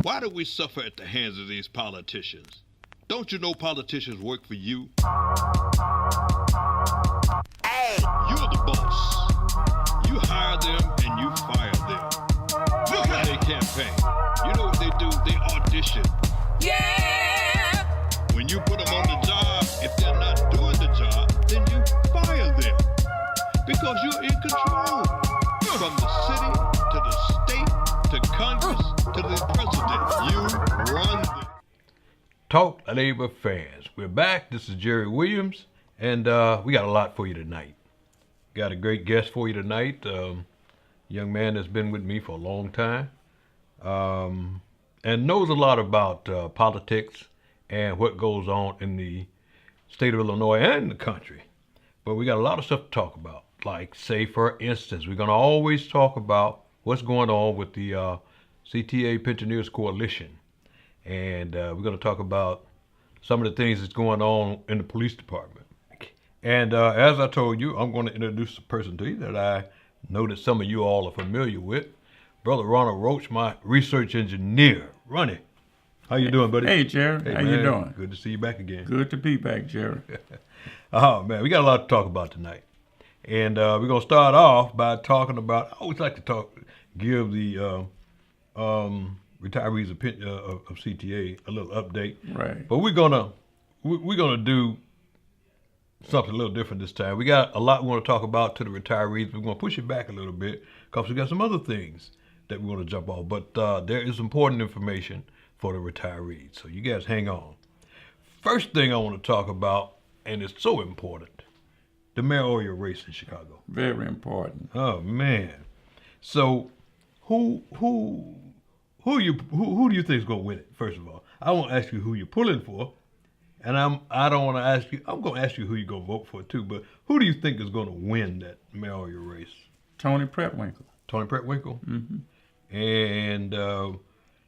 Why do we suffer at the hands of these politicians? Don't you know politicians work for you? Hey! You're the boss. You hire them and you fire them. Look how they campaign. You know what they do? They audition. Yeah! When you put them on the job, if they're not doing the job, then you fire them. Because you're in control. From the city to the state to Congress to the president. You run the... Talk Labor fans. We're back. This is Jerry Williams, and we got a lot for you tonight. Got a great guest for you tonight. Young man that's been with me for a long time, and knows a lot about politics and what goes on in the state of Illinois and the country. But we got a lot of stuff to talk about. Like, say, for instance, we're going to always talk about what's going on with the CTA Pensioners Coalition. And we're going to talk about some of the things that's going on in the police department. And as I told you, I'm going to introduce a person to you that I know that some of you all are familiar with. Brother Ronald Roach, my research engineer. Ronnie, how you doing, buddy? Hey, Jerry. Hey, how man, you doing? Good to see you back again. Good to be back, Jerry. Oh, man, we got a lot to talk about tonight. And we're going to start off by talking about, I always like to give the retirees of CTA a little update. Right. But we're gonna do something a little different this time. We got a lot we want to talk about to the retirees. We're going to push it back a little bit because we got some other things that we want to jump off. But there is important information for the retirees. So you guys hang on. First thing I want to talk about, and it's so important, the mayoral race in Chicago. Very important. Oh man. So who do you think is going to win it? First of all, I won't ask you who you're pulling for, and I don't want to ask you. I'm going to ask you who you're going to vote for too. But who do you think is going to win that mayoral race? Tony Pretwinkle. Tony Pretwinkle. Mm-hmm. And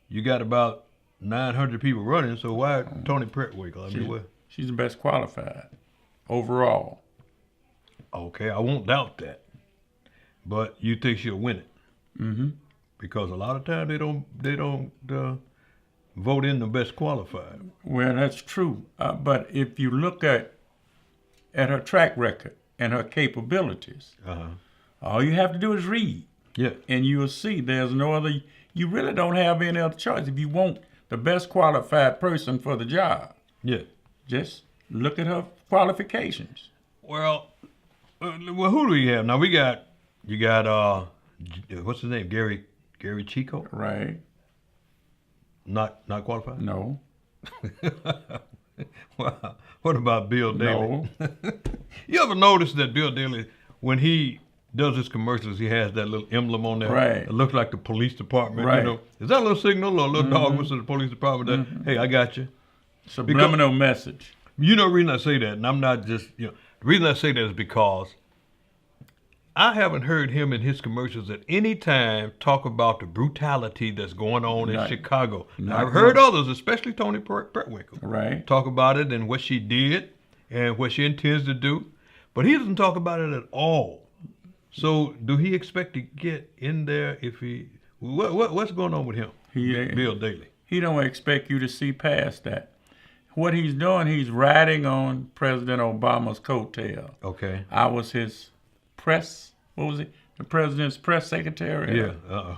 you got about 900 people running. So why Tony Pretwinkle? She's the best qualified overall. Okay, I won't doubt that. But you think she'll win it? Mm-hmm. Because a lot of times they don't vote in the best qualified. Well, that's true. But if you look at her track record and her capabilities, all you have to do is read. Yeah. And you'll see there's no other. You really don't have any other choice if you want the best qualified person for the job. Yeah. Just look at her qualifications. Well, who do we have now? You got what's his name? Gary Chico. Right. Not qualified. No. Wow. What about Bill Daly? No. You ever notice that Bill Daly, when he does his commercials, he has that little emblem on there. Right. It looks like the police department. Right. You know, is that a little signal or a little dogma to the police department that hey, I got you? Subliminal message. You know the reason I say that, and I'm not just the reason I say that is because I haven't heard him in his commercials at any time talk about the brutality that's going on in Chicago. Now, I've heard others, especially Tony Pretwinkle, Right. talk about it and what she did and what she intends to do, but he doesn't talk about it at all. So, do he expect to get in there if he? What's going on with him? Bill Daly. He don't expect you to see past that. What he's doing, he's riding on President Obama's coattail. Okay. I was his what was it? The president's press secretary? Yeah.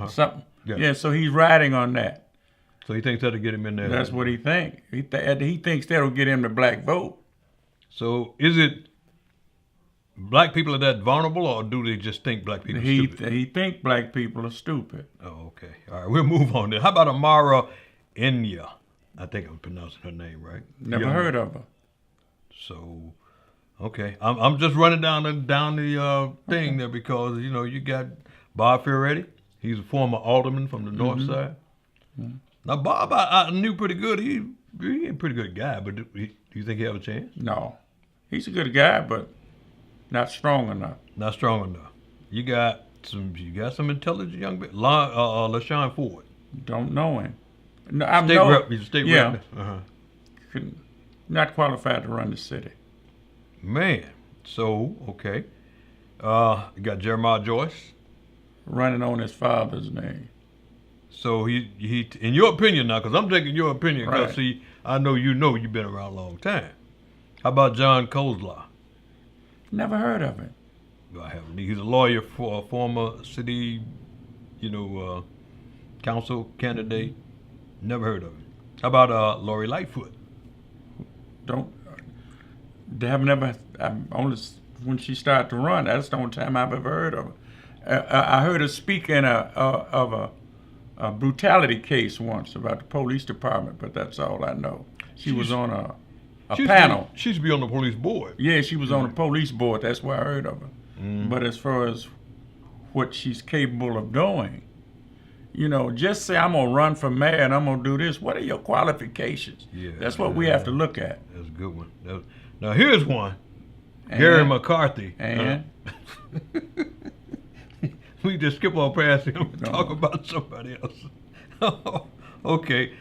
Something. Yeah. Yeah, so he's riding on that. So he thinks that'll get him in there. That's what he thinks. He thinks that'll get him the black vote. So is it black people are that vulnerable, or do they just think black people are stupid? He think black people are stupid. Oh, okay. All right, we'll move on then. How about Amara Enya? I think I'm pronouncing her name right. Never heard of her. So, okay. I'm just running down the thing there because, you got Bob Ferretti. He's a former alderman from the north side. Mm-hmm. Now, Bob, I knew pretty good. He a pretty good guy, but do you think he have a chance? No. He's a good guy, but not strong enough. Not strong enough. You got some intelligent young men. LaShawn Ford. Don't know him. No, He's a state rep. Not qualified to run the city. Man. So, okay. You got Jeremiah Joyce. Running on his father's name. So he in your opinion now, because I'm taking your opinion, because Right. see, I know you've been around a long time. How about John Kozlar? Never heard of it. I haven't. He's a lawyer for a former city, council candidate. Never heard of him. How about Lori Lightfoot? Don't. They have never. Only when she started to run. That's the only time I've ever heard of her. I heard her speak in of a brutality case once about the police department, but that's all I know. She was on a panel. She used to be on the police board. Yeah, she was on the police board. That's where I heard of her. But as far as what she's capable of doing, just say I'm gonna run for mayor and I'm gonna do this. What are your qualifications? Yeah, That's what we have to look at. That's a good one. Now here's one. Gary McCarthy. And we just skip on past him and talk about somebody else. Okay,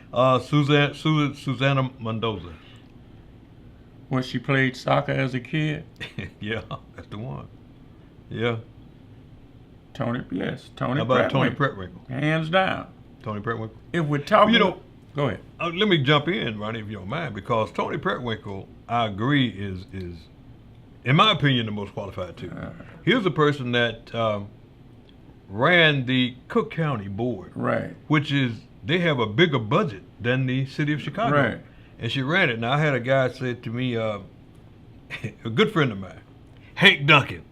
Susanna Mendoza. when she played soccer as a kid, Yeah, that's the one. Yeah. Tony How about Tony Pretwinkle? hands down. Tony Pretwinkle. If we're talking, go ahead. Let me jump in, Ronnie, if you don't mind, because Tony Pretwinkle, I agree, is in my opinion, the most qualified too. Here's a person that ran the Cook County Board, Right. which is, they have a bigger budget than the city of Chicago. Right. And she ran it. Now, I had a guy say to me, a good friend of mine, Hank Duncan.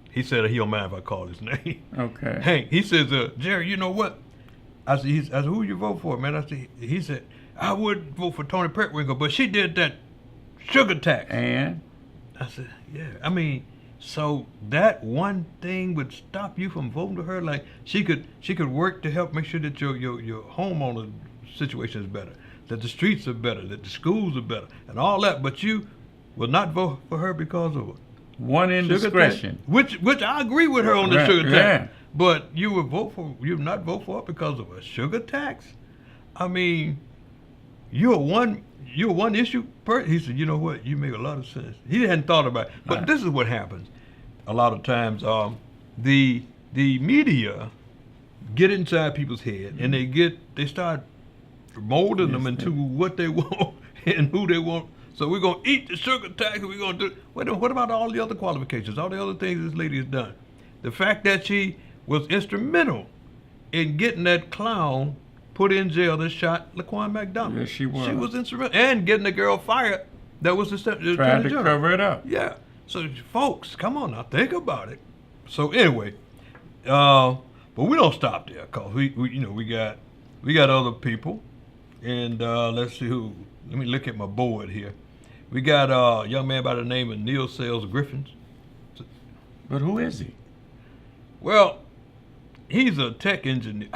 He said he don't mind if I call his name. Okay. Hank, he says, Jerry, you know what? I said, who you vote for, man? He said, I would vote for Tony Pretwinkle, but she did that sugar tax. And I said, yeah. I mean, so that one thing would stop you from voting for her? Like, she could work to help make sure that your homeowner situation is better, that the streets are better, that the schools are better, and all that, but you will not vote for her because of one indiscretion. Which I agree with her on the Right, sugar tax. yeah. But you would not vote for it because of a sugar tax? I mean, you're one issue person. He said, you know what, you make a lot of sense. He hadn't thought about it. But this is what happens a lot of times. The media get inside people's head and they start molding them into what they want and who they want. So we're going to eat the sugar tax and we're going to do. What about all the other qualifications, all the other things this lady has done? The fact that she was instrumental in getting that clown put in jail that shot Laquan McDonald. Yes, she was. She was instrumental. And getting the girl fired that was the Trying to cover it up. Yeah. So, folks, come on now, think about it. So, anyway, but we don't stop there, because we got other people. And let's see who. Let me look at my board here. We got a young man by the name of Neil Sales-Griffin. But who is he? Well, he's a tech engineer,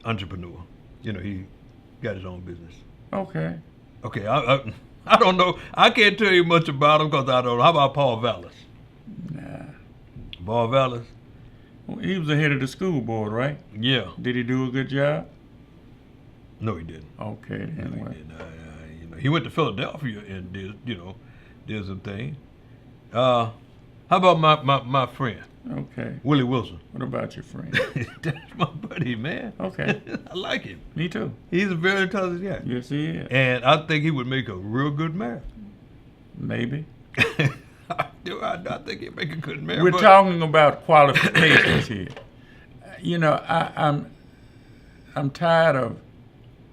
entrepreneur. He got his own business. Okay. Okay, I don't know. I can't tell you much about him because I don't know. How about Paul Vallis? Nah. Paul Vallis? Well, he was the head of the school board, right? Yeah. Did he do a good job? No, he didn't. Okay, then. He Well, didn't. He went to Philadelphia and did some things. How about my friend? okay. Willie Wilson? What about your friend? That's my buddy, man. Okay. I like him. Me too. He's a very intelligent guy. Yes, he is. And I think he would make a real good mayor. Maybe. I think he'd make a good mayor. We're talking about qualifications here. I'm tired of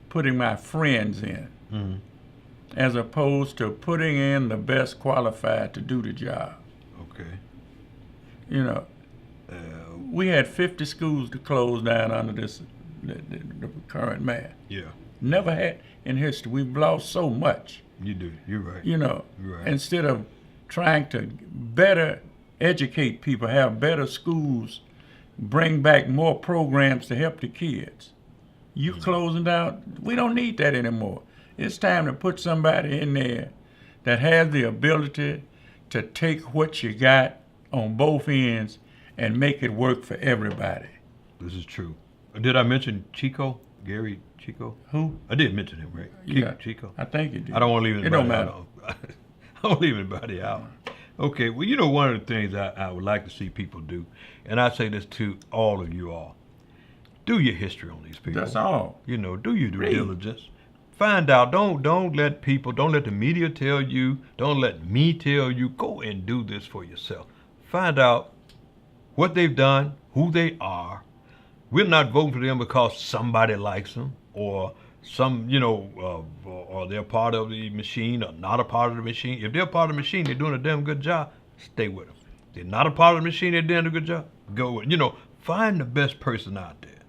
putting my friends in, as opposed to putting in the best qualified to do the job. Okay. We had 50 schools to close down under the current mayor. Yeah. Never had in history. We've lost so much. You do. You're right. You're right. Instead of trying to better educate people, have better schools, bring back more programs to help the kids. You closing down, we don't need that anymore. It's time to put somebody in there that has the ability to take what you got on both ends and make it work for everybody. This is true. Did I mention Chico? Gary Chico? Who? I did mention him, right? Yeah. Chico. I think you did. I don't want to leave anybody It don't matter. out. I don't leave anybody out. Okay, well, one of the things I would like to see people do, and I say this to all of you all, do your history on these people. That's all. You know, do your due diligence. Find out. Don't let the media tell you. Don't let me tell you. Go and do this for yourself. Find out what they've done, who they are. We're not voting for them because somebody likes them or or they're part of the machine or not a part of the machine. If they're part of the machine, they're doing a damn good job. Stay with them. If they're not a part of the machine, they're doing a good job. Go with. Find the best person out there.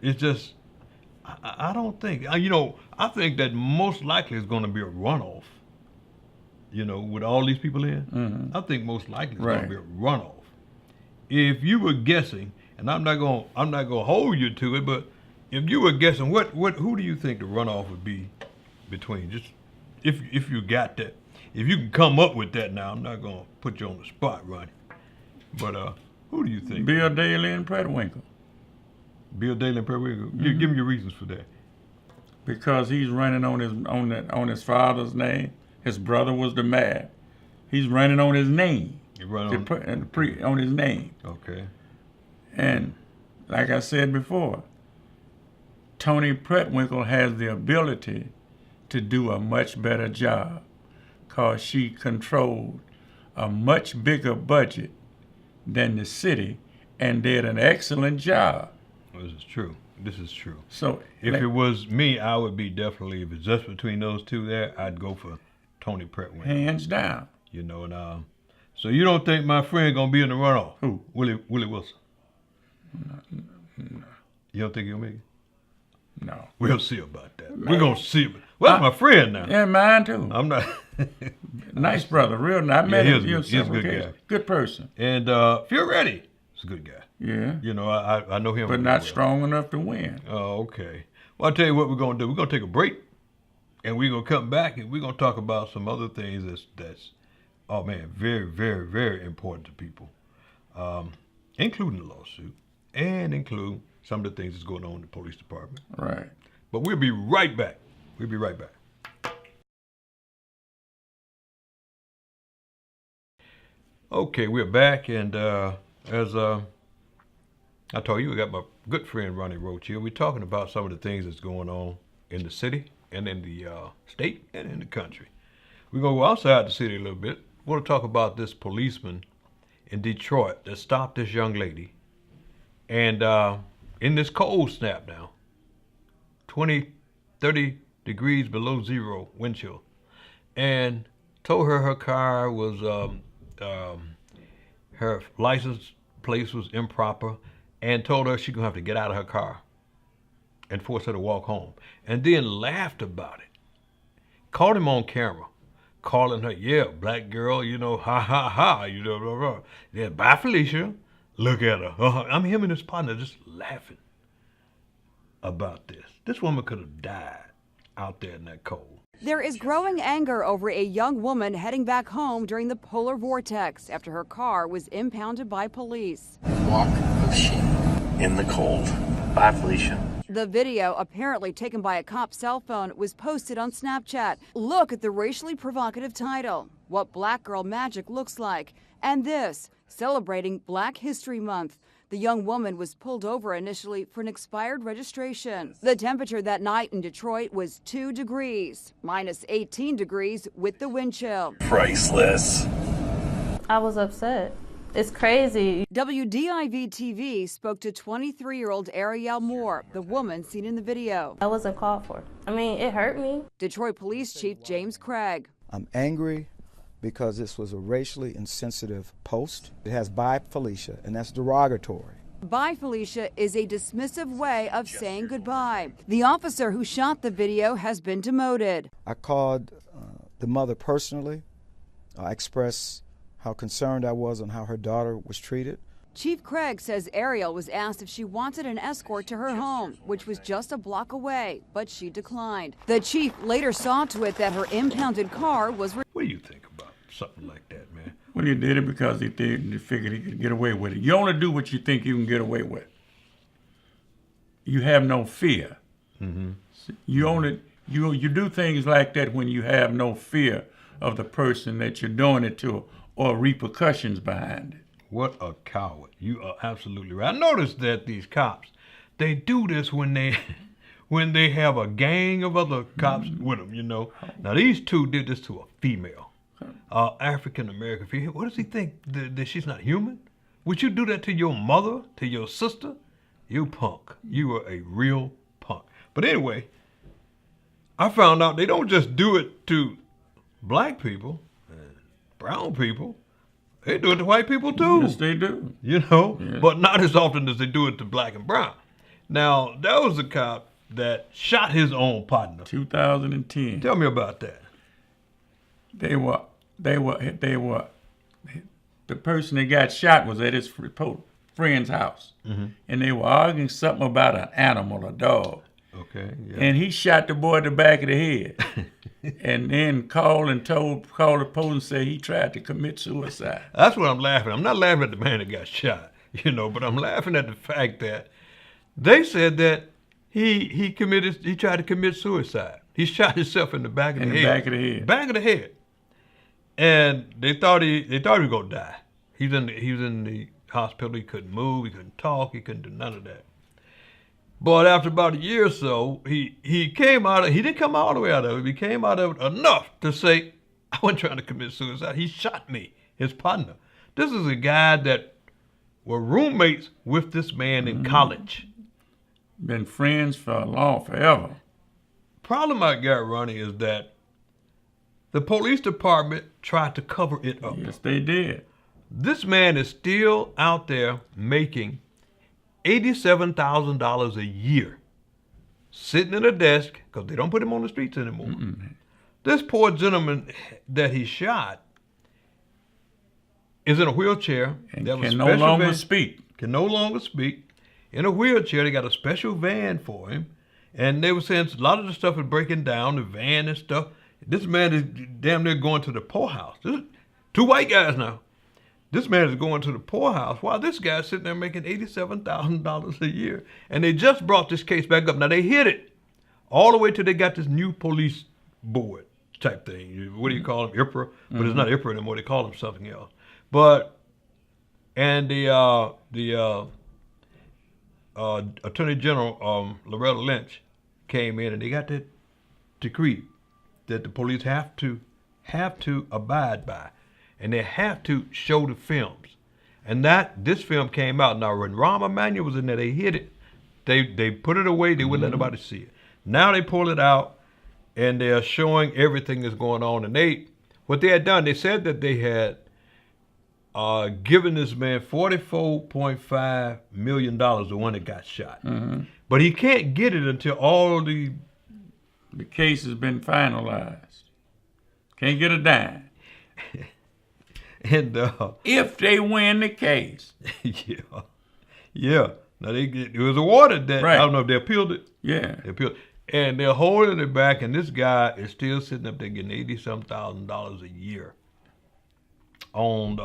It's just. I don't think, I think that most likely it's going to be a runoff, with all these people in. Mm-hmm. I think most likely it's going to be a runoff. If you were guessing, and I'm not going to hold you to it, but if you were guessing, who do you think the runoff would be between? Just if you got that, if you can come up with that now, I'm not going to put you on the spot, Ronnie. But who do you think? Bill Daley and Predwinkle. Bill Daley and Predwinkle. Give me your reasons for that. Because he's running on his father's name. His brother was the mayor. He's running on his name. On his name. Okay. And like I said before, Toni Predwinkle has the ability to do a much better job because she controlled a much bigger budget than the city and did an excellent job. This is true. So if it was me, I would be definitely, if it's just between those two there, I'd go for Toni Predwinkle. Hands down. So you don't think my friend gonna be in the runoff? Who? Willie Wilson. No. You don't think he'll make it? No. We'll see about that. We're gonna see. Well, my friend now. Yeah, mine too. I'm not. Nice brother, real nice. I met him. He's a good guy. Good person. And Fioretti, he's a good guy. Yeah. I know him. But not strong enough to win. Oh, okay. Well, I'll tell you what we're going to do. We're going to take a break, and we're going to come back, and we're going to talk about some other things that's oh, man, very, very, very important to people, including the lawsuit, and include some of the things that's going on in the police department. Right. But we'll be right back. We'll be right back. Okay, we're back, and as I told you, we got my good friend Ronald Roach here. We're talking about some of the things that's going on in the city and in the state and in the country. We're going to go outside the city a little bit. We want to talk about this policeman in Detroit that stopped this young lady. And in this cold snap now, 20, 30 degrees below zero wind chill, and told her car was, her license plate was improper, and told her she's going to have to get out of her car and forced her to walk home. And then laughed about it. Caught him on camera, calling her, yeah, black girl, ha, ha, ha, blah, blah, blah. Then, bye, Felicia. Look at her. I'm him and his partner just laughing about this. This woman could have died out there in that cold. There is growing anger over a young woman heading back home during the polar vortex after her car was impounded by police. Walk of shame in the cold. Bye, Felicia. The video, apparently taken by a cop's cell phone, was posted on Snapchat. Look at the racially provocative title, What Black Girl Magic Looks Like. And this, celebrating Black History Month. The young woman was pulled over initially for an expired registration. The temperature that night in Detroit was 2 degrees, minus 18 degrees with the wind chill. Priceless. I was upset. It's crazy. WDIV-TV spoke to 23-year-old Ariel Moore, the woman seen in the video. I wasn't called for. I mean, it hurt me. Detroit Police Chief James Craig. I'm angry because this was a racially insensitive post. It has "Bye Felicia," and that's derogatory. Bye Felicia is a dismissive way of saying goodbye. The officer who shot the video has been demoted. I called the mother personally. I expressed how concerned I was on how her daughter was treated. Chief Craig says Ariel was asked if she wanted an escort to her home, which was just a block away, but she declined. The chief later saw to it that her impounded car was... What do you think about something like that, man? Well, he did it because he figured he could get away with it. You only do what you think you can get away with. You have no fear. Mm-hmm. You do things like that when you have no fear of the person that you're doing it to or repercussions behind it. What a coward. You are absolutely right. I noticed that these cops, they do this when they when they have a gang of other cops with them, you know. Now, these two did this to a female, African-American female. What does he think? That she's not human? Would you do that to your mother, to your sister? You punk. You are a real punk. But anyway, I found out they don't just do it to black people and brown people. They do it to white people too. Yes, they do. You know, Yeah. but not as often as they do it to black and brown. Now, that was a cop that shot his own partner. 2010. Tell me about that. They were. The person that got shot was at his friend's house, and they were arguing something about an animal, a dog. Okay. Yeah. And he shot the boy in the back of the head, and then called the police and said he tried to commit suicide. That's what I'm laughing. I'm not laughing at the man that got shot, you know, but I'm laughing at the fact that they said that he tried to commit suicide. He shot himself in the back of the head. Back of the head. Back of the head. And they thought he was gonna die. He was in the hospital. He couldn't move. He couldn't talk. He couldn't do none of that. But after about a year or so, he came out of. He didn't come all the way out of it. He came out of it enough to say, "I wasn't trying to commit suicide. He shot me, his partner." This is a guy that were roommates with this man in college. Been friends forever. Problem I got, Ronnie, is that the police department tried to cover it up. Yes, they did. This man is still out there making $87,000 a year, sitting at a desk, because they don't put him on the streets anymore. This poor gentleman that he shot is in a wheelchair. And That was can no special longer van- speak. Can no longer speak. In a wheelchair, they got a special van for him. And they were saying a lot of the stuff is breaking down, the van and stuff. This man is damn near going to the poorhouse. Two white guys now. This man is going to the poorhouse while this guy's sitting there making $87,000 a year. And they just brought this case back up. Now, they hid it all the way till they got this new police board type thing. What do you call them? IPRA? But it's not IPRA anymore. They call them something else. And the Attorney General, Loretta Lynch, came in and they got that decree that the police have to abide by. And they have to show the films. And this film came out. Now, when Rahm Emanuel was in there, they hid it. They put it away. They wouldn't let nobody see it. Now they pull it out, and they're showing everything that's going on. And what they had done, they said that they had given this man $44.5 million, the one that got shot. But he can't get it until all the case has been finalized. Can't get a dime. And if they win the case. yeah. Now it was awarded that. Right. I don't know if they appealed it. Yeah. They appealed, and they're holding it back. And this guy is still sitting up there getting $80,000 a year on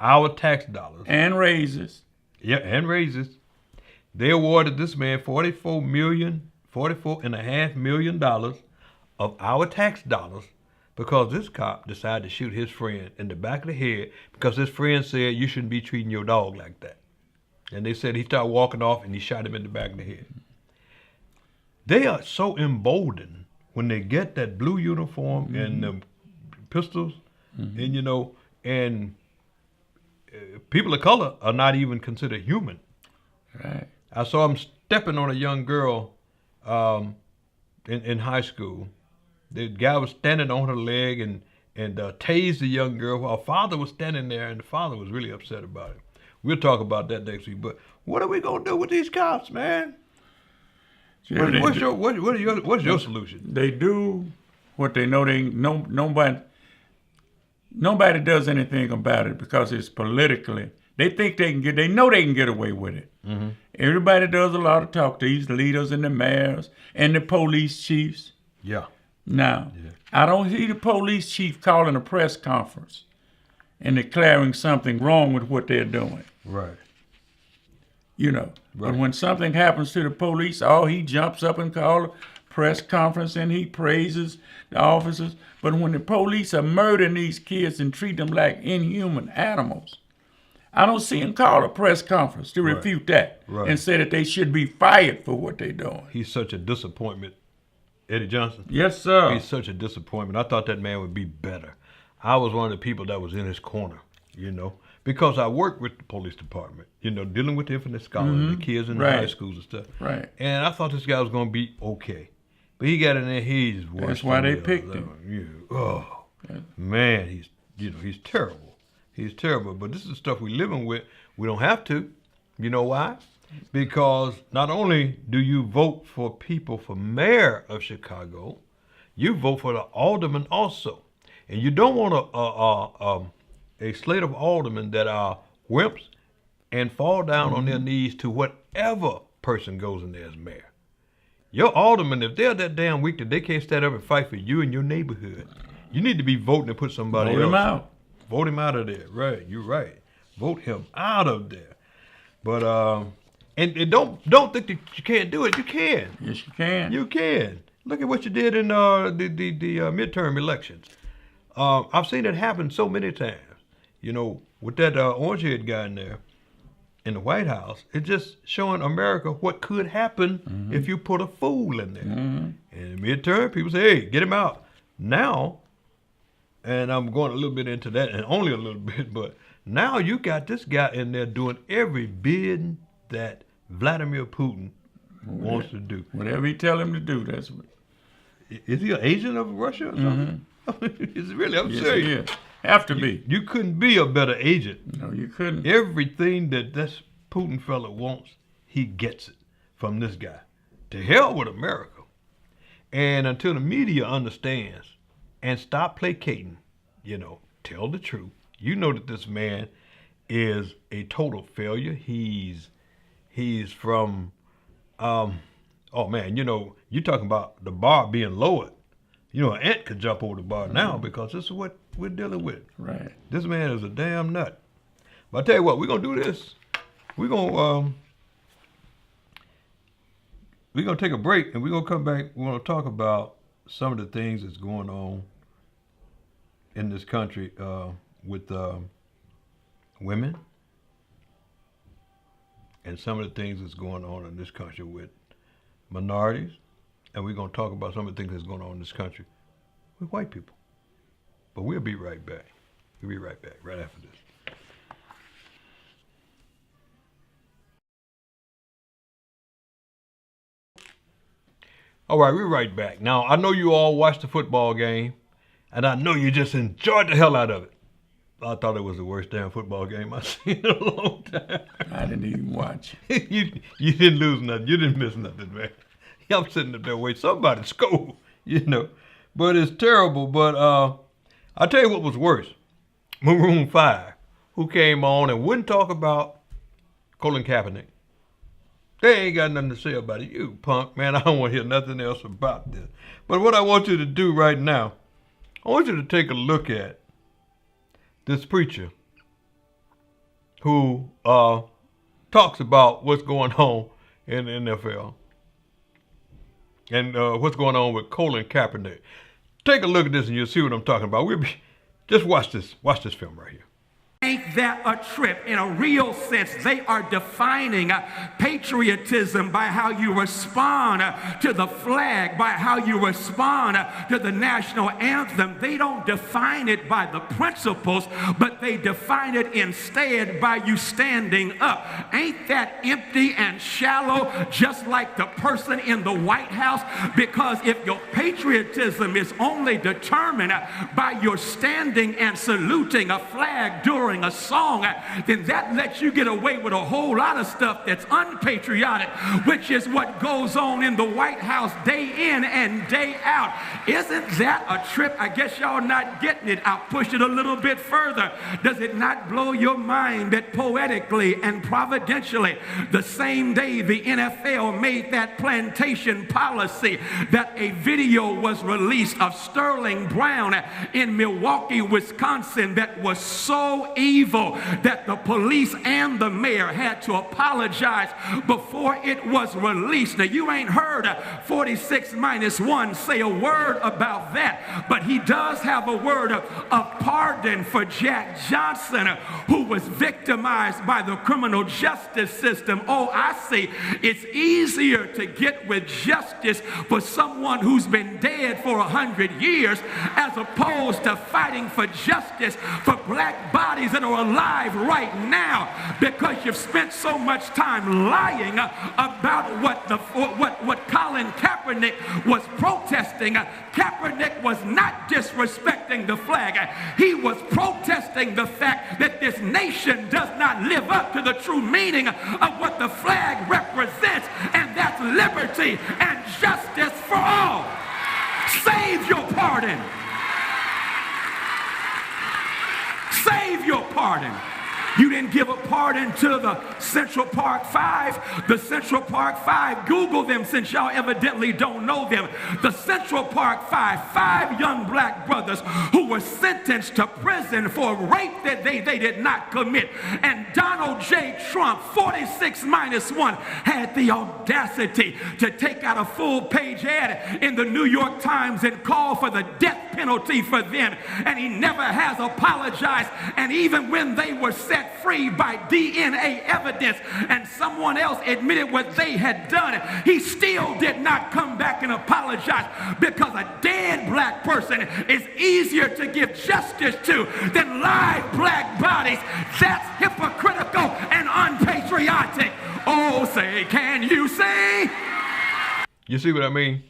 our tax dollars and raises. Yeah, and raises. They awarded this man $44.5 million of our tax dollars. Because this cop decided to shoot his friend in the back of the head because his friend said you shouldn't be treating your dog like that. And they said he started walking off and he shot him in the back of the head. They are so emboldened when they get that blue uniform and the pistols, and people of color are not even considered human. Right. I saw him stepping on a young girl in high school. The guy was standing on her leg and tased the young girl while her father was standing there, and the father was really upset about it. We'll talk about that next week. But what are we gonna do with these cops, man? What's your solution? They do what they know. Nobody does anything about it because it's politically. They think they know they can get away with it. Everybody does a lot of talk to these leaders and the mayors and the police chiefs. Yeah. Now, I don't see the police chief calling a press conference and declaring something wrong with what they're doing. Right. Right. But when something happens to the police, he jumps up and calls a press conference and he praises the officers. But when the police are murdering these kids and treat them like inhuman animals, I don't see him call a press conference to refute that and say that they should be fired for what they're doing. He's such a disappointment. Eddie Johnson? Yes, sir. He's such a disappointment. I thought that man would be better. I was one of the people that was in his corner, you know, because I worked with the police department, you know, dealing with the infinite scholars, the kids in the high schools and stuff. Right. And I thought this guy was going to be okay. But he got in there, he's worse. That's why they picked him. Oh, man, he's terrible. He's terrible. But this is the stuff we're living with. We don't have to. You know why? Because not only do you vote for people for mayor of Chicago, you vote for the alderman also. And you don't want a slate of aldermen that are wimps and fall down on their knees to whatever person goes in there as mayor. Your aldermen, if they're that damn weak that they can't stand up and fight for you and your neighborhood, you need to be voting to put somebody else. Vote him out. Vote him out of there. Right, you're right. Vote him out of there. But and don't think that you can't do it. You can. Yes, you can. You can. Look at what you did in the midterm elections. I've seen it happen so many times. You know, with that orange-haired guy in there in the White House, it's just showing America what could happen if you put a fool in there. In the midterm, people say, hey, get him out. Now, and I'm going a little bit into that, and only a little bit, but now you got this guy in there doing every bid that Vladimir Putin wants to do. Whatever he tell him to do, that's what. Is he an agent of Russia or something? Is it really? I'm serious. Yes, have to be. You couldn't be a better agent. No, you couldn't. Everything that this Putin fella wants, he gets it from this guy. To hell with America. And until the media understands and stop placating, you know, tell the truth. You know that this man is a total failure. He's from, oh man, you know, you're talking about the bar being lowered. You know, an ant could jump over the bar now because this is what we're dealing with. Right. This man is a damn nut. But I tell you what, we're gonna do this. We're gonna take a break and we're gonna come back. We're gonna talk about some of the things that's going on in this country with women, and some of the things that's going on in this country with minorities. And we're going to talk about some of the things that's going on in this country with white people. But we'll be right back. We'll be right back, right after this. All right, we're right back. Now, I know you all watched the football game, and I know you just enjoyed the hell out of it. I thought it was the worst damn football game I've seen in a long time. I didn't even watch. You didn't lose nothing. You didn't miss nothing, man. I'm sitting up there waiting. Somebody score, you know. But it's terrible. But I'll tell you what was worse. Maroon 5, who came on and wouldn't talk about Colin Kaepernick. They ain't got nothing to say about it. You punk, man. I don't want to hear nothing else about this. But what I want you to do right now, I want you to take a look at this preacher who talks about what's going on in the NFL. And what's going on with Colin Kaepernick. Take a look at this and you'll see what I'm talking about. Just watch this film right here. Ain't that a trip? In a real sense, they are defining patriotism by how you respond to the flag, by how you respond to the national anthem. They don't define it by the principles, but they define it instead by you standing up. Ain't that empty and shallow, just like the person in the White House? Because if your patriotism is only determined by your standing and saluting a flag during a song, then that lets you get away with a whole lot of stuff that's unpatriotic, which is what goes on in the White House day in and day out. Isn't that a trip? I guess y'all not getting it. I'll push it a little bit further. Does it not blow your mind that poetically and providentially, the same day the NFL made that plantation policy, that a video was released of Sterling Brown in Milwaukee, Wisconsin, that was so evil that the police and the mayor had to apologize before it was released. Now, you ain't heard 46-1 say a word about that, but he does have a word of pardon for Jack Johnson, who was victimized by the criminal justice system. Oh, I see. It's easier to get with justice for someone who's been dead for 100 years as opposed to fighting for justice for black bodies that are alive right now, because you've spent so much time lying about what Colin Kaepernick was protesting. Kaepernick was not disrespecting the flag. He was protesting the fact that this nation does not live up to the true meaning of what the flag represents, and that's liberty and justice for all. Save your pardon. Save your pardon. You didn't give a pardon to the Central Park Five. The Central Park Five, Google them since y'all evidently don't know them. The Central Park Five young black brothers who were sentenced to prison for rape that they did not commit. And Donald J. Trump, 46-1, had the audacity to take out a full-page ad in the New York Times and call for the death penalty for them. And he never has apologized. And even when they were set free by DNA evidence and someone else admitted what they had done, he still did not come back and apologize, because a dead black person is easier to give justice to than live black bodies. That's hypocritical and unpatriotic. Oh, say, can you say? You see what I mean?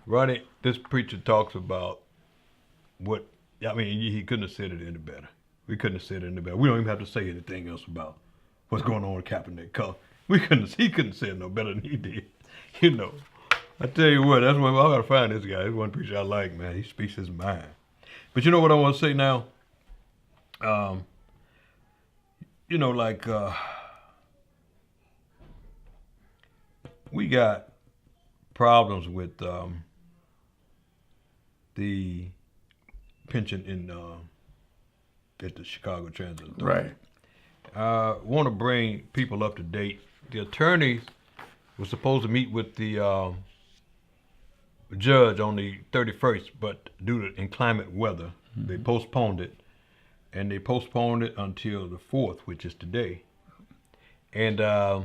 Ronnie, this preacher talks about what, I mean, he couldn't have said it any better. We couldn't have said it any better. We don't even have to say anything else about what's going on with Kaepernick, because he couldn't say it no better than he did. You know, I tell you what, that's one, I gotta find this guy. This one preacher I like, man. He speaks his mind. But you know what I want to say now? You know, like, we got problems with the pension in at the Chicago Transit Authority. Right. Want to bring people up to date. The attorneys were supposed to meet with the judge on the 31st, but due to inclement weather, they postponed it. And they postponed it until the 4th, which is today. And they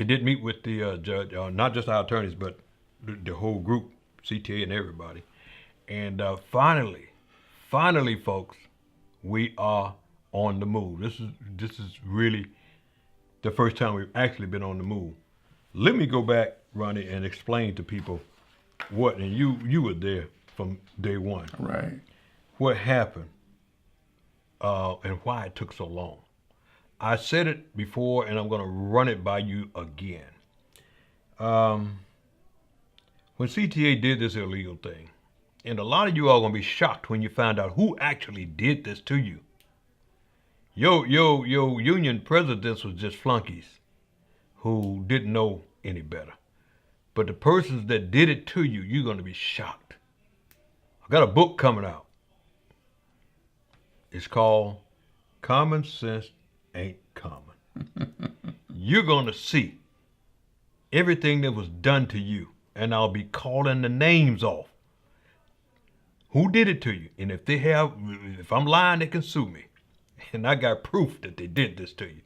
did meet with the judge, not just our attorneys, but the whole group, CTA and everybody. And finally, folks, we are on the move. This is really the first time we've actually been on the move. Let me go back, Ronnie, and explain to people what, and you were there from day one. Right. What happened and why it took so long. I said it before, and I'm going to run it by you again. When CTA did this illegal thing, and a lot of you are going to be shocked when you find out who actually did this to you. Your union presidents was just flunkies who didn't know any better. But the persons that did it to you, you're going to be shocked. I got a book coming out. It's called Common Sense Ain't Common. You're going to see everything that was done to you, and I'll be calling the names off. Who did it to you? And if I'm lying, they can sue me. And I got proof that they did this to you.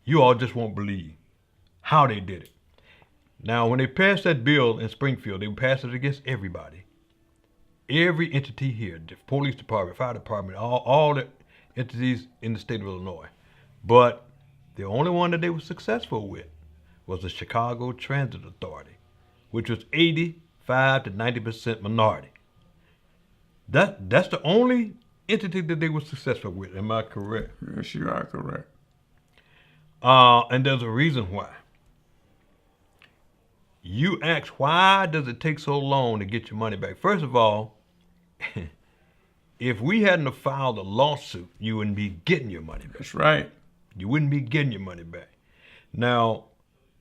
You all just won't believe how they did it. Now, when they passed that bill in Springfield, they passed it against everybody. Every entity here, the police department, fire department, all the entities in the state of Illinois. But the only one that they were successful with was the Chicago Transit Authority, which was 85 to 90% minority. That's the only entity that they were successful with. Am I correct? Yes, you are correct. And there's a reason why. You ask, why does it take so long to get your money back? First of all, if we hadn't have filed a lawsuit, you wouldn't be getting your money back. That's right. You wouldn't be getting your money back. Now,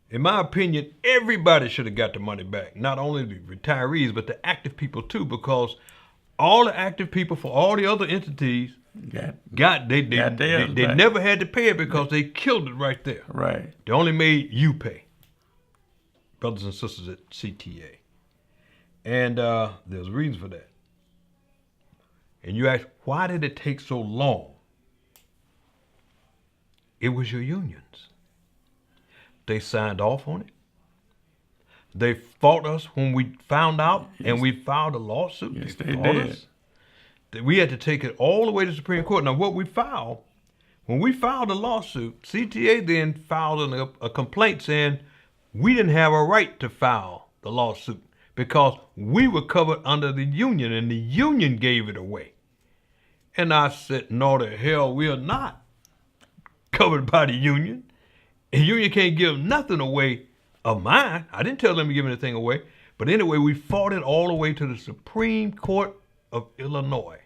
in my opinion, everybody should have got the money back. Not only the retirees, but the active people too, because all the active people for all the other entities They theirs back. never had to pay it because they killed it right there. Right. They only made you pay, brothers and sisters at CTA. And there's a reason for that. And you ask, why did it take so long? It was your unions. They signed off on it. They fought us when we found out, and we filed a lawsuit. Yes, they they fought did. us. We had to take it all the way to the Supreme Court. Now, what we filed, when we filed a lawsuit, CTA then filed a complaint saying we didn't have a right to file the lawsuit because we were covered under the union, and the union gave it away. And I said, no, the hell, we are not covered by the union. The union can't give nothing away of mine. I didn't tell them to give anything away. But anyway, we fought it all the way to the Supreme Court of Illinois.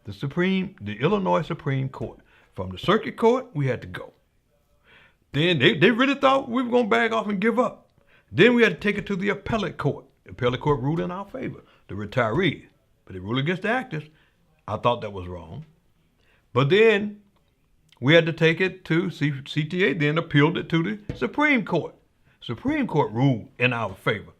The Illinois Supreme Court. From the circuit court, we had to go. Then they really thought we were going to back off and give up. Then we had to take it to the appellate court. The appellate court ruled in our favor, the retirees. But they ruled against the actors. I thought that was wrong. But then we had to take it to CTA, then appealed it to the Supreme Court. Supreme Court ruled in our favor.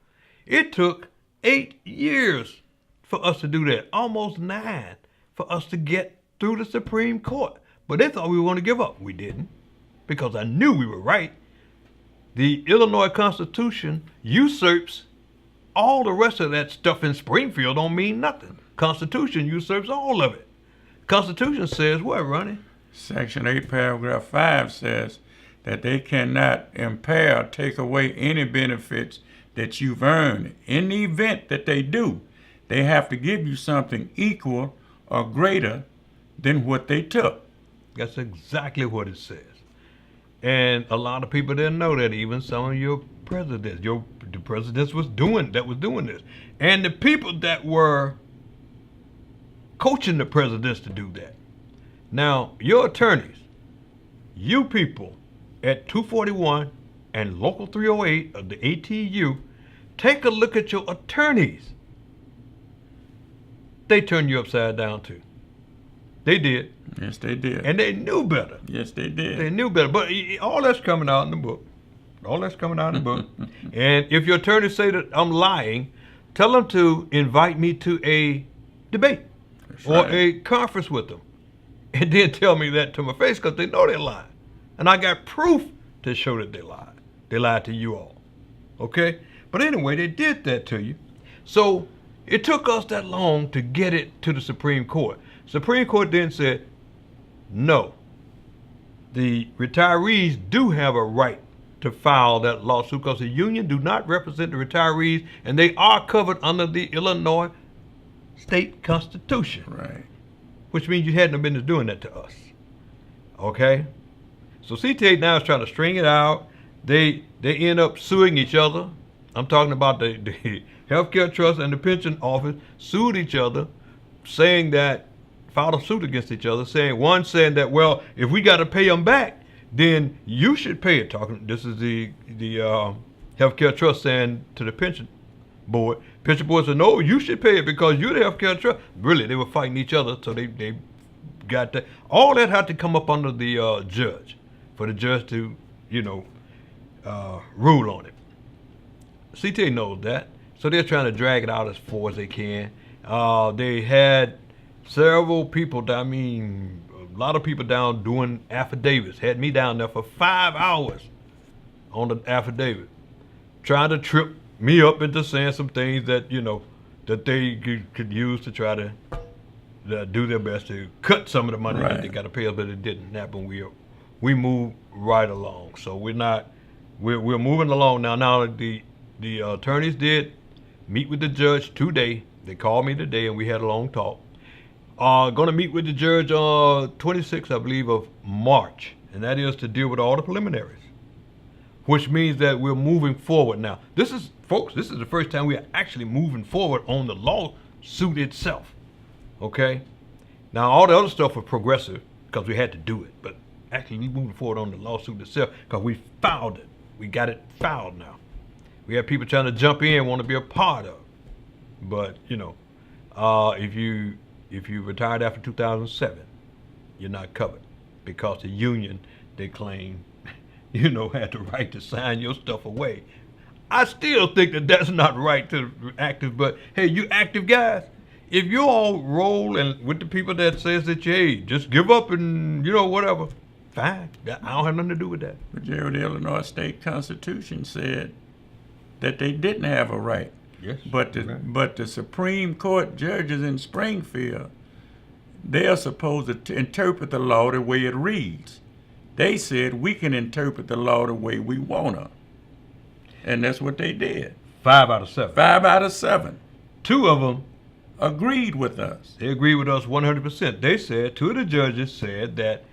It took 8 years for us to do that, almost 9 for us to get through the Supreme Court. But they thought we were going to give up. We didn't, because I knew we were right. The Illinois Constitution usurps all the rest of that stuff in Springfield. Don't mean nothing. Constitution usurps all of it. Constitution says what, Ronnie? Section 8, paragraph 5 says that they cannot impair or take away any benefits that you've earned. In the event that they do, they have to give you something equal or greater than what they took. That's exactly what it says. And a lot of people didn't know that. Even some of your presidents, the presidents was doing this. And the people that were coaching the presidents to do that. Now, your attorneys, you people at 241 and Local 308 of the ATU, take a look at your attorneys. They turned you upside down too. They did. Yes, they did. And they knew better. Yes, they did. They knew better. But all that's coming out in the book. All that's coming out in the book. And if your attorneys say that I'm lying, tell them to invite me to a debate. That's or right. A conference with them. And then tell me that to my face, because they know they're lying. And I got proof to show that they lied. They lied to you all. Okay? But anyway, they did that to you. So it took us that long to get it to the Supreme Court. Supreme Court then said, no, the retirees do have a right to file that lawsuit because the union do not represent the retirees, and they are covered under the Illinois state constitution. Right. Which means you had no business doing that to us. Okay? So CTA now is trying to string it out. They end up suing each other. I'm talking about the Healthcare Trust and the Pension Office sued each other, saying that, filed a suit against each other, one saying that, well, if we got to pay them back, then you should pay it. This is the Healthcare Trust saying to the Pension Board. Pension Board said, no, you should pay it because you're the Healthcare Trust. Really, they were fighting each other, so they got that. All that had to come up under the judge, for the judge to, rule on it. CTA knows that, so they're trying to drag it out as far as they can. They had several people, a lot of people down doing affidavits. Had me down there for 5 hours on the affidavit, trying to trip me up into saying some things that, that they could use to try to do their best to cut some of the money that they got to pay us, but it didn't happen. We moved right along. So we're moving along now. Now the attorneys did meet with the judge today. They called me today and we had a long talk. Going to meet with the judge on 26th, I believe, of March, and that is to deal with all the preliminaries, which means that we're moving forward now. This is the first time we are actually moving forward on the lawsuit itself, okay? Now, all the other stuff was progressive because we had to do it, but actually we're moving forward on the lawsuit itself because we filed it. We got it filed now. We have people trying to jump in, want to be a part of it. But, if you retired after 2007, you're not covered because the union, they claim, had the right to sign your stuff away. I still think that that's not right to active, but hey, you active guys, if you all roll and with the people that says that hey, just give up and whatever, fine. I don't have nothing to do with that. But Jerry, the Illinois State Constitution said that they didn't have a right. Yes. But the Supreme Court judges in Springfield, they are supposed to interpret the law the way it reads. They said we can interpret the law the way we wanna. And that's what they did. 5 out of 7. 5 out of 7. 2 of them agreed with us. They agreed with us 100%. They said, 2 of the judges said that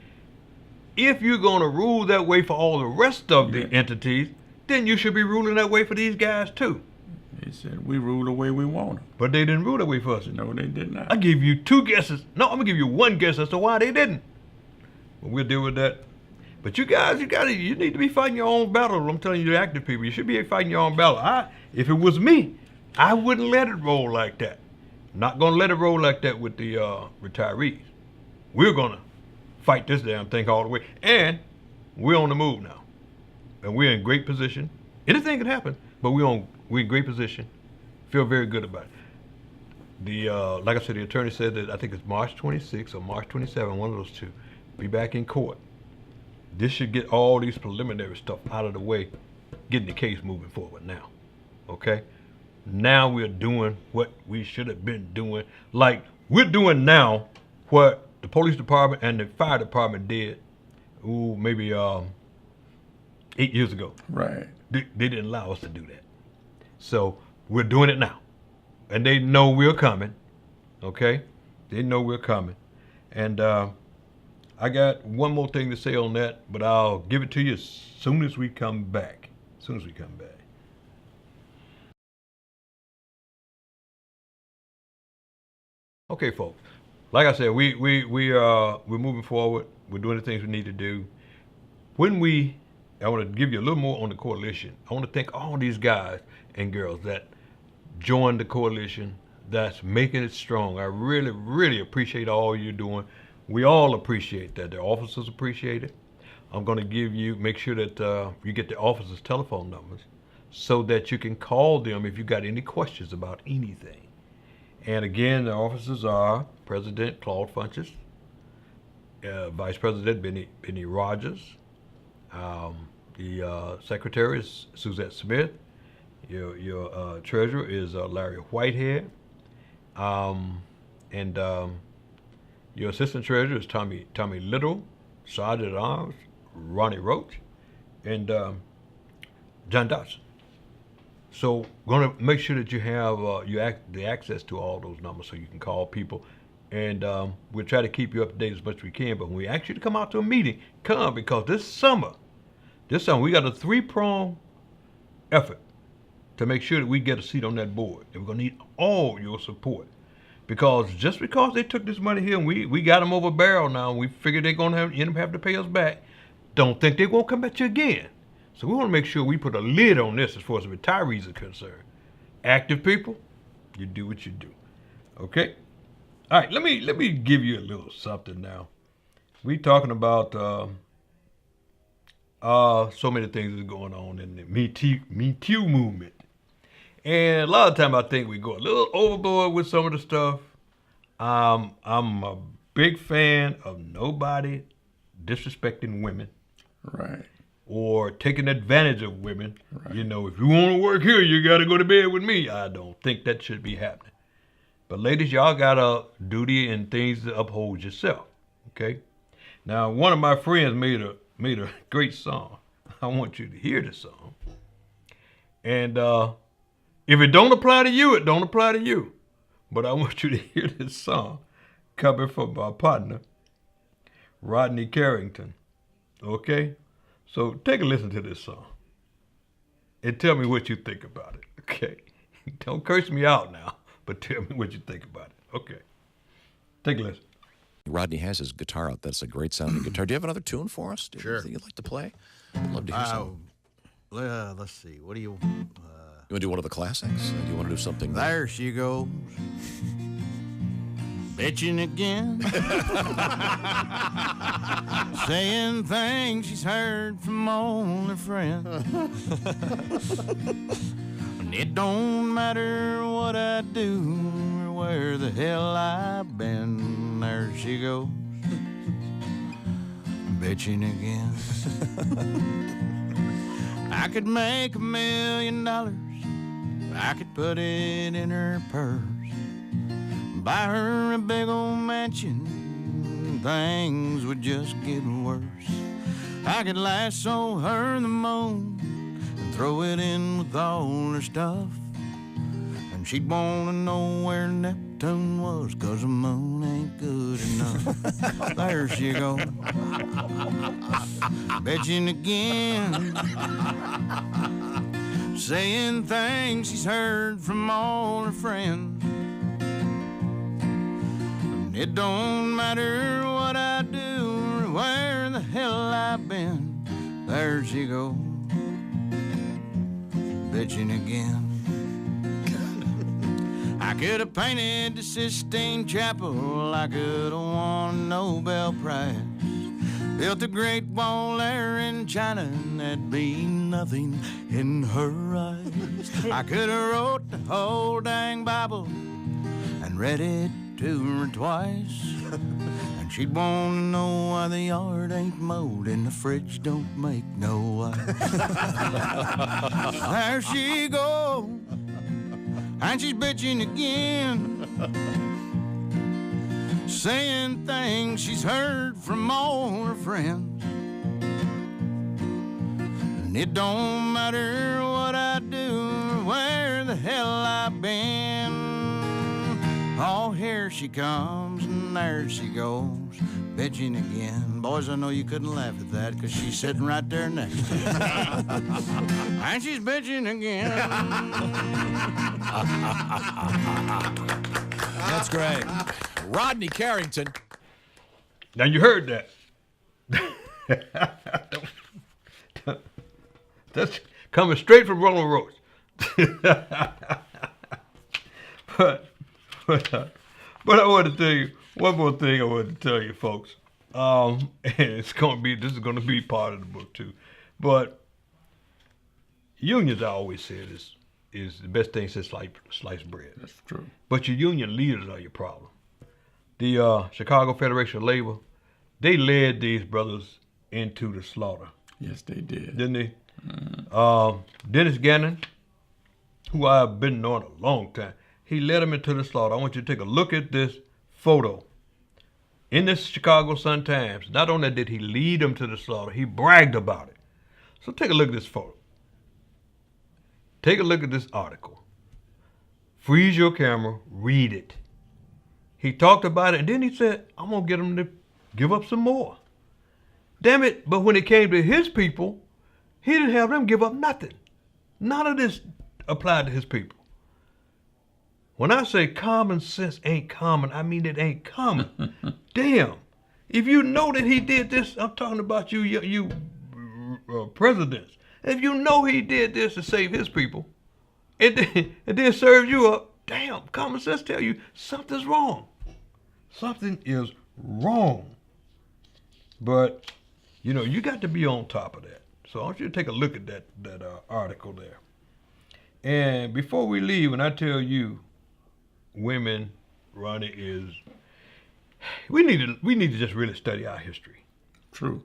if you're going to rule that way for all the rest of the entities, then you should be ruling that way for these guys too. They said we rule the way we want to. But they didn't rule that way for us. No, they did not. I give you 2 guesses. No, I'm going to give you 1 guess as to why they didn't. But we'll deal with that. But you guys, you need to be fighting your own battle. I'm telling you, the active people, you should be fighting your own battle. If it was me, I wouldn't let it roll like that. I'm not going to let it roll like that with the retirees. We're going to fight this damn thing all the way. And we're on the move now. And we're in great position. Anything can happen, but we're in great position. Feel very good about it. Like I said, the attorney said that I think it's March 26 or March 27, one of those 2, be back in court. This should get all these preliminary stuff out of the way, getting the case moving forward now. Okay? Now we're doing what we should have been doing. Like we're doing now what the police department and the fire department did, maybe 8 years ago. Right. They didn't allow us to do that. So we're doing it now. And they know we're coming. Okay? They know we're coming. And I got one more thing to say on that, but I'll give it to you as soon as we come back. Okay, folks. Like I said, we're moving forward. We're doing the things we need to do. I want to give you a little more on the coalition. I want to thank all these guys and girls that joined the coalition, that's making it strong. I really, really appreciate all you're doing. We all appreciate that. The officers appreciate it. I'm going to make sure that you get the officers' telephone numbers so that you can call them if you got any questions about anything. And again, the officers are President Claude Funches, Vice President Benny Rogers, the Secretary is Suzette Smith, your Treasurer is Larry Whitehead, and your Assistant Treasurer is Tommy Little, Sergeant at Arms Ronald Roach, and John Dodson. So we're going to make sure that you have the access to all those numbers so you can call people. And we'll try to keep you up to date as much as we can. But when we ask you to come out to a meeting, come, because this summer we got a 3-pronged effort to make sure that we get a seat on that board. And we're going to need all your support. Because just because they took this money here and we got them over a barrel now, and we figure they're going to end up having to pay us back, don't think they won't come at you again. So we want to make sure we put a lid on this as far as the retirees are concerned. Active people, you do what you do. Okay? All right, let me give you a little something now. We talking about so many things that's going on in the Me Too movement. And a lot of time I think we go a little overboard with some of the stuff. I'm a big fan of nobody disrespecting women. Right. Or taking advantage of women. Right. If you want to work here, you got to go to bed with me. I don't think that should be happening. But ladies, y'all got a duty and things to uphold yourself. Okay? Now, one of my friends made a great song. I want you to hear the song. And if it don't apply to you, it don't apply to you. But I want you to hear this song coming from my partner, Rodney Carrington. Okay? So take a listen to this song and tell me what you think about it. Okay? Don't curse me out now, but tell me what you think about it. Okay? Take a listen. Rodney has his guitar out. That's a great sounding guitar. Do you have another tune for us? Sure. Anything you'd like to play? I'd love to hear something. Let's see. What do you... You want to do one of the classics? Do you want to do something? There she goes. bitching again. Saying things she's heard from all her friends. And it don't matter what I do or where the hell I've been. There she goes, bitching again. I could make $1 million. I could put it in her purse. Buy her a big old mansion. Things would just get worse. I could lasso her in the moon and throw it in with all her stuff. And she'd want to know where Neptune was, 'cause the moon ain't good enough. There she goes, bitching again. Saying things she's heard from all her friends. And it don't matter what I do or where the hell I've been. There she goes, bitching again. I could have painted the Sistine Chapel. I could have won a Nobel Prize. Built a great wall there in China, and that'd be nothing in her eyes. I could have wrote the whole dang Bible and read it to her twice. And she'd want to know why the yard ain't mowed and the fridge don't make no ice. There she goes, and she's bitching again. Saying things she's heard from all her friends. And it don't matter what I do or where the hell I've been. Oh, here she comes and there she goes, bitching again. Boys, I know you couldn't laugh at that because she's sitting right there next to you. And she's bitching again. That's great. Rodney Carrington. Now you heard that. That's coming straight from Ronald Roach. but I want to tell you one more thing. I want to tell you, folks. And this is going to be part of the book too. But unions, I always said, is the best thing since sliced bread. That's true. But your union leaders are your problem. The Chicago Federation of Labor, they led these brothers into the slaughter. Yes, they did. Didn't they? Dennis Gannon, who I've been knowing a long time, he led them into the slaughter. I want you to take a look at this photo. In this Chicago Sun-Times, not only did he lead them to the slaughter, he bragged about it. So take a look at this photo. Take a look at this article. Freeze your camera, read it. He talked about it, and then he said, I'm going to get them to give up some more. Damn it, but when it came to his people, he didn't have them give up nothing. None of this applied to his people. When I say common sense ain't common, I mean it ain't common. Damn. If you know that he did this, I'm talking about you presidents. If you know he did this to save his people, and then served you up, damn, common sense tell you something's wrong. Something is wrong. But, you got to be on top of that. So I want you to take a look at that article there. And before we leave, and I tell you, women, Ronnie, we need to just really study our history. True.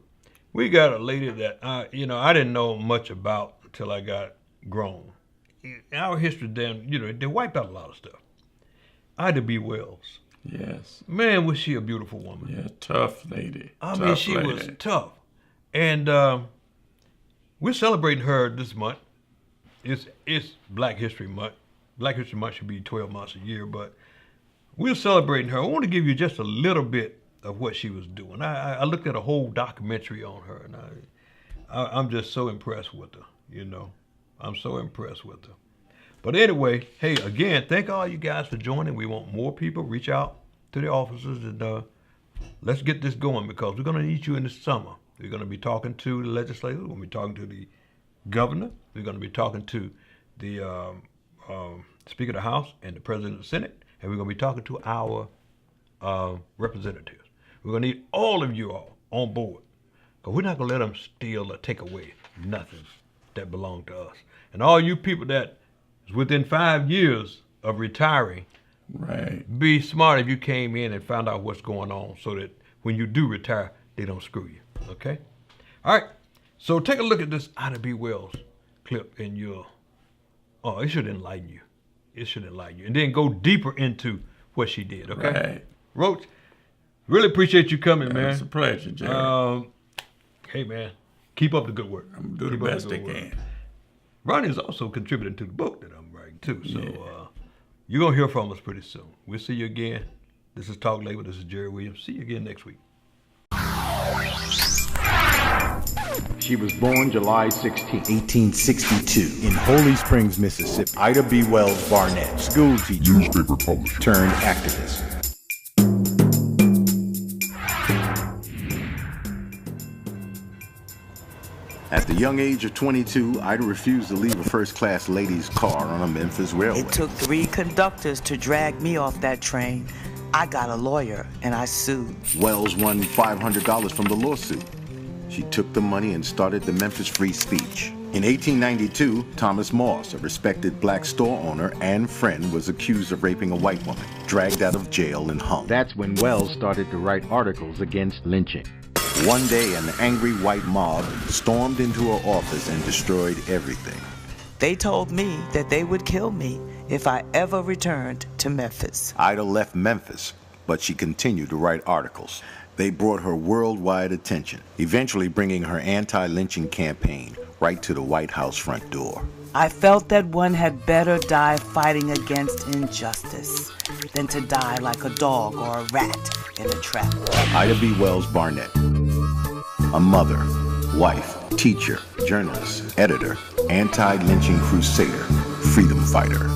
We got a lady that I didn't know much about until I got grown. Our history, they wiped out a lot of stuff. Ida B. Wells. Yes. Man, was she a beautiful woman. Yeah, tough lady. I mean, she was tough. And we're celebrating her this month. It's Black History Month. Black History Month should be 12 months a year, but we're celebrating her. I want to give you just a little bit of what she was doing. I looked at a whole documentary on her, and I'm just so impressed with her, I'm so impressed with her. But anyway, hey, again, thank all you guys for joining. We want more people. Reach out to the officers, and let's get this going, because we're going to need you in the summer. We're going to be talking to the legislators. We're going to be talking to the governor. We're going to be talking to the Speaker of the House and the President of the Senate. And we're going to be talking to our representatives. We're going to need all of you all on board. Because we're not going to let them steal or take away nothing that belongs to us. And all you people that is within 5 years of retiring, right, be smart if you came in and found out what's going on so that when you do retire, they don't screw you. Okay? All right. So take a look at this Ida B. Wells clip and it should enlighten you. It should enlighten you. And then go deeper into what she did. Okay? Right. Roach, really appreciate you coming, man. It's a pleasure, Jerry. Hey, man, keep up the good work. I'm going to do the best I can. Ronnie is also contributing to the book that I'm writing, too. So you're going to hear from us pretty soon. We'll see you again. This is Talk Label. This is Jerry Williams. See you again next week. She was born July 16, 1862, in Holy Springs, Mississippi. Ida B. Wells Barnett, school teacher, newspaper publisher, turned activist. At the young age of 22, Ida refused to leave a first-class ladies' car on a Memphis railway. It took 3 conductors to drag me off that train. I got a lawyer, and I sued. Wells won $500 from the lawsuit. She took the money and started the Memphis Free Speech. In 1892, Thomas Moss, a respected black store owner and friend, was accused of raping a white woman, dragged out of jail and hung. That's when Wells started to write articles against lynching. One day, an angry white mob stormed into her office and destroyed everything. They told me that they would kill me if I ever returned to Memphis. Ida left Memphis, but she continued to write articles. They brought her worldwide attention, eventually bringing her anti-lynching campaign right to the White House front door. I felt that one had better die fighting against injustice than to die like a dog or a rat in a trap. Ida B. Wells Barnett, a mother, wife, teacher, journalist, editor, anti-lynching crusader, freedom fighter.